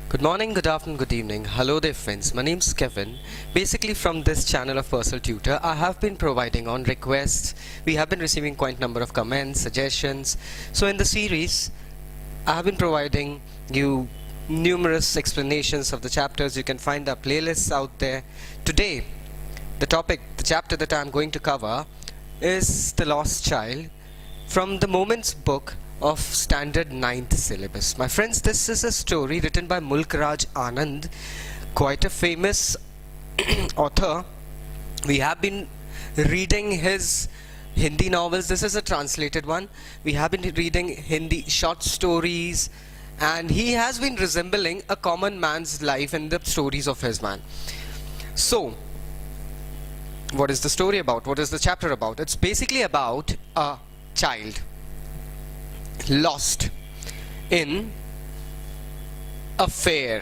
Good morning, good afternoon, good evening. Hello there friends, my name's Kevin. Basically from this channel of Personal Tutor, I have been providing on requests. We have been receiving quite a number of comments, suggestions. So in the series, I have been providing you numerous explanations of the chapters. You can find our playlists out there. Today, the chapter that I am going to cover is The Lost Child from the Moments book of Standard 9th syllabus. My friends, this is a story written by Mulk Raj Anand, quite a famous author. We have been reading his Hindi novels. This is a translated one. We have been reading Hindi short stories, and he has been resembling a common man's life in the stories of his man. So, what is the story about? What is the chapter about? It's basically about a child lost in a fair.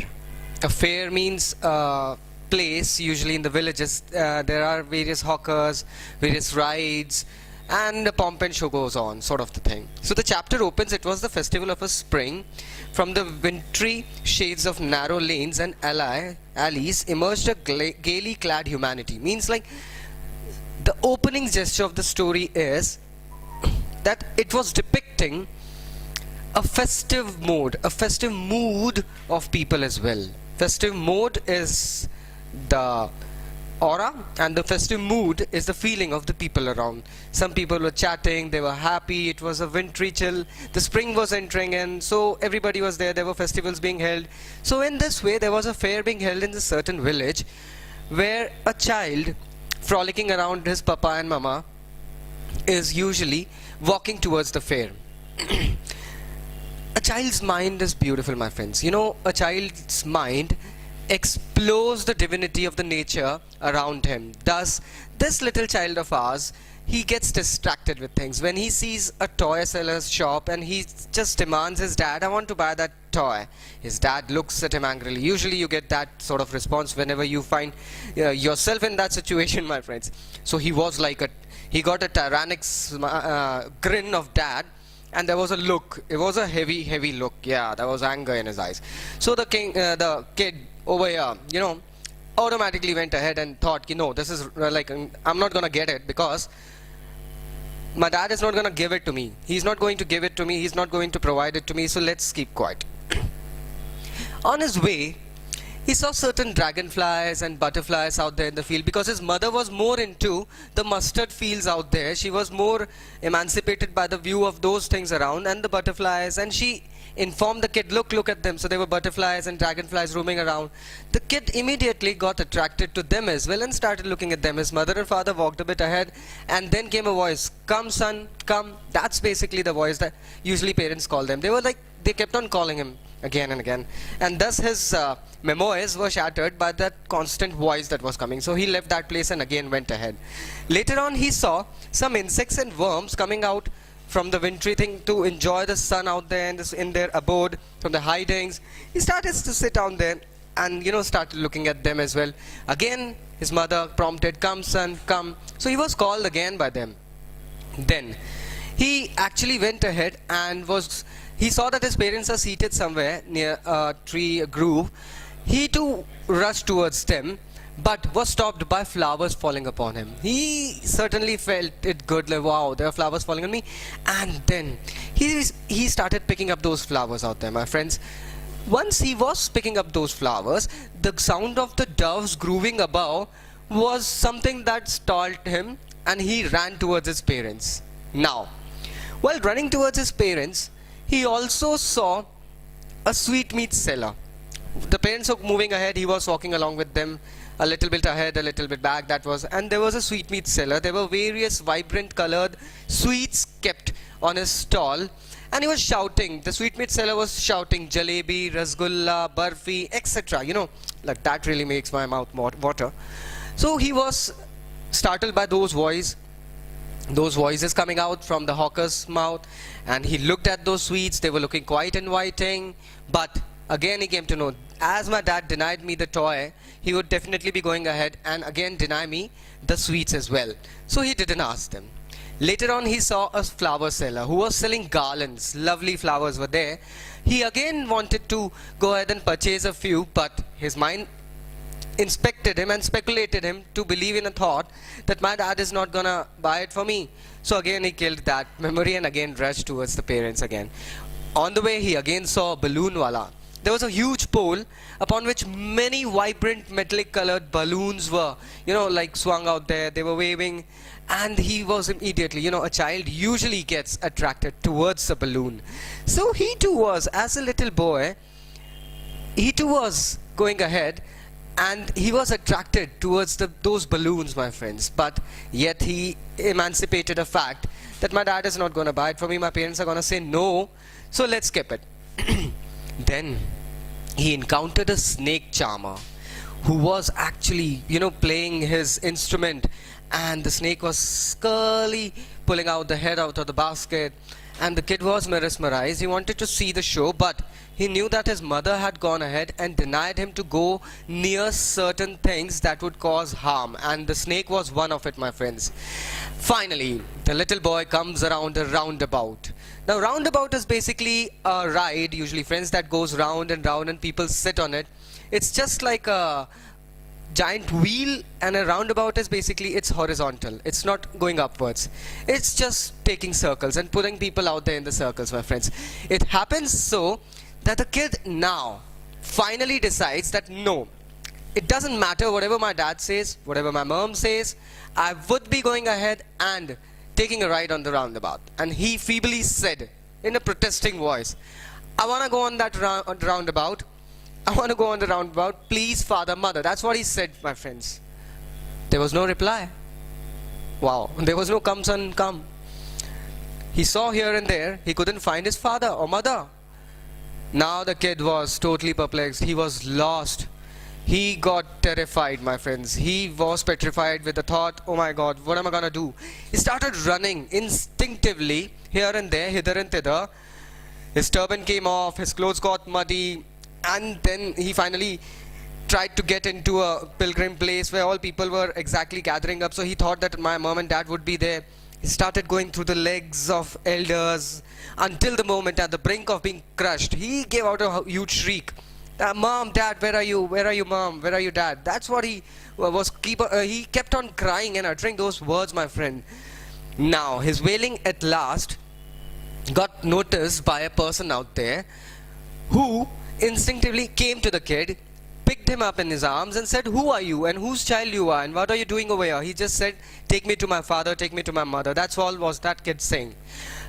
A fair means a place, usually in the villages. There are various hawkers, various rides, and a pomp and show goes on, sort of the thing. So the chapter opens, it was the festival of a spring. From the wintry shades of narrow lanes and alleys emerged a gaily clad humanity. Means like the opening gesture of the story is that it was depicting a festive mood of people as well. Festive mode is the aura, and the festive mood is the feeling of the people around. Some people were chatting, they were happy, it was a wintry chill, the spring was entering in, so everybody was there, there were festivals being held. So in this way, there was a fair being held in a certain village where a child frolicking around his papa and mama is usually walking towards the fair. A child's mind is beautiful, my friends. You know, a child's mind explores the divinity of the nature around him. Thus, this little child of ours, he gets distracted with things. When he sees a toy seller's shop and he just demands his dad, I want to buy that toy. His dad looks at him angrily. Usually you get that sort of response whenever you find yourself in that situation, my friends. So he got a tyrannic grin of dad. And there was a look, it was a heavy look. Yeah, there was anger in his eyes. So the kid over here, automatically went ahead and thought, this is I'm not gonna get it because my dad is not gonna give it to me. He's not going to give it to me. He's not going to provide it to me. So let's keep quiet. On his way, he saw certain dragonflies and butterflies out there in the field because his mother was more into the mustard fields out there. She was more emancipated by the view of those things around and the butterflies, and she informed the kid, look at them. So there were butterflies and dragonflies roaming around. The kid immediately got attracted to them as well and started looking at them. His mother and father walked a bit ahead, and then came a voice, come son, come. That's basically the voice that usually parents call them. They kept on calling him again and again, and thus his memoirs were shattered by that constant voice that was coming. So he left that place and again went ahead. Later on, he saw some insects and worms coming out from the wintry thing to enjoy the sun out there in their abode, from the hidings. He started to sit down there and started looking at them as well. Again his mother prompted, come son, come. So he was called again by them. Then he actually went ahead and he saw that his parents are seated somewhere near a tree, a grove. He too rushed towards them, but was stopped by flowers falling upon him. He certainly felt it good, like wow, there are flowers falling on me. And then he started picking up those flowers out there, my friends. Once he was picking up those flowers, the sound of the doves grooving above was something that stalled him, and he ran towards his parents. Now, while running towards his parents, he also saw a sweetmeat seller. The parents were moving ahead, he was walking along with them, a little bit ahead, a little bit back, and there was a sweetmeat seller. There were various vibrant colored sweets kept on his stall, and he was shouting. The sweetmeat seller was shouting, jalebi, rasgulla, barfi, etc. Like that really makes my mouth water. So he was startled by those voices coming out from the hawker's mouth, and he looked at those sweets. They were looking quite inviting, but again he came to know, as my dad denied me the toy, he would definitely be going ahead and again deny me the sweets as well. So he didn't ask them. Later on, he saw a flower seller who was selling garlands. Lovely flowers were there. He again wanted to go ahead and purchase a few, but his mind inspected him and speculated him to believe in a thought that my dad is not gonna buy it for me. So again he killed that memory and again rushed towards the parents again. On the way he again saw a balloon wala. There was a huge pole upon which many vibrant metallic colored balloons were, like swung out there. They were waving, and he was immediately, a child usually gets attracted towards a balloon. So he too was, as a little boy, he too was going ahead and he was attracted towards those balloons, my friends. But yet he emancipated a fact that my dad is not going to buy it for me, my parents are going to say no, so let's skip it. Then he encountered a snake charmer who was actually, playing his instrument, and the snake was scarily pulling out the head out of the basket, and the kid was mesmerized. He wanted to see the show, but he knew that his mother had gone ahead and denied him to go near certain things that would cause harm, and the snake was one of it, my friends. Finally, the little boy comes around a roundabout. Now, roundabout is basically a ride, usually, friends, that goes round and people sit on it. It's just like a giant wheel, and a roundabout is basically, it's horizontal. It's not going upwards. It's just taking circles and putting people out there in the circles, my friends. It happens so that the kid now finally decides that no, it doesn't matter whatever my dad says, whatever my mom says, I would be going ahead and taking a ride on the roundabout. And he feebly said in a protesting voice, I want to go on that roundabout. I want to go on the roundabout. Please, father, mother. That's what he said, my friends. There was no reply. Wow. There was no come, son, come. He saw here and there. He couldn't find his father or mother. Now the kid was totally perplexed. He was lost. He got terrified, my friends. He was petrified with the thought, oh my God, what am I gonna do? He started running instinctively here and there, hither and thither. His turban came off, his clothes got muddy, and then he finally tried to get into a pilgrim place where all people were exactly gathering up. So he thought that my mom and dad would be there. He started going through the legs of elders until the moment at the brink of being crushed. He gave out a huge shriek. Mom, dad, where are you? Where are you, mom? Where are you, dad? That's what he was. He kept on crying and uttering those words, my friend. Now, his wailing at last got noticed by a person out there who instinctively came to the kid, picked him up in his arms and said, who are you and whose child you are and what are you doing over here? He just said, take me to my father, take me to my mother. That's all was that kid saying.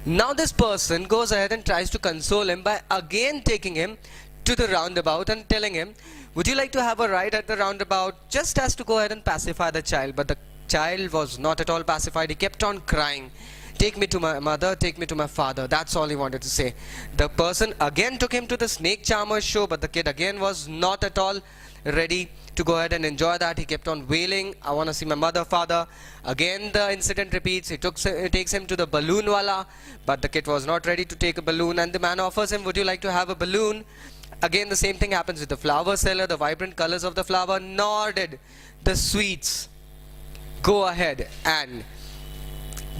Now this person goes ahead and tries to console him by again taking him to the roundabout and telling him, would you like to have a ride at the roundabout? Just as to go ahead and pacify the child. But the child was not at all pacified. He kept on crying, take me to my mother, take me to my father. That's all he wanted to say. The person again took him to the snake charmer show, but the kid again was not at all ready to go ahead and enjoy that. He kept on wailing, I want to see my mother, father. Again the incident repeats. He takes him to the balloon wala, but the kid was not ready to take a balloon, and the man offers him, would you like to have a balloon? Again the same thing happens with the flower seller. The vibrant colors of the flower, nor did the sweets go ahead and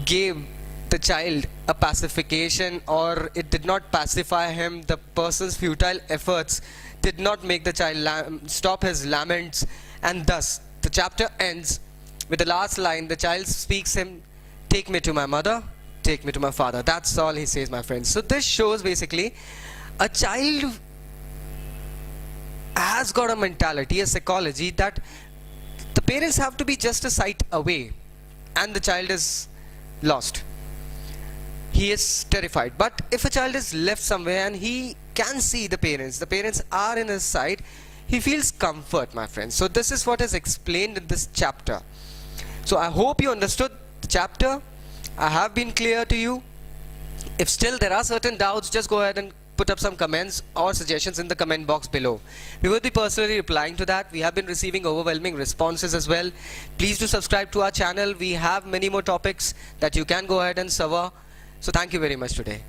gave the child a pacification, or it did not pacify him. The person's futile efforts did not make the child stop his laments, and thus the chapter ends with the last line. The child speaks him, take me to my mother, take me to my father. That's all he says, my friends. So this shows basically a child has got a mentality, a psychology, that the parents have to be just a sight away and the child is lost. He is terrified. But if a child is left somewhere and he can see the parents are in his side, he feels comfort, my friends. So this is what is explained in this chapter. So I hope you understood the chapter. I have been clear to you. If still there are certain doubts, just go ahead and put up some comments or suggestions in the comment box below. We will be personally replying to that. We have been receiving overwhelming responses as well. Please do subscribe to our channel. We have many more topics that you can go ahead and cover. So thank you very much today.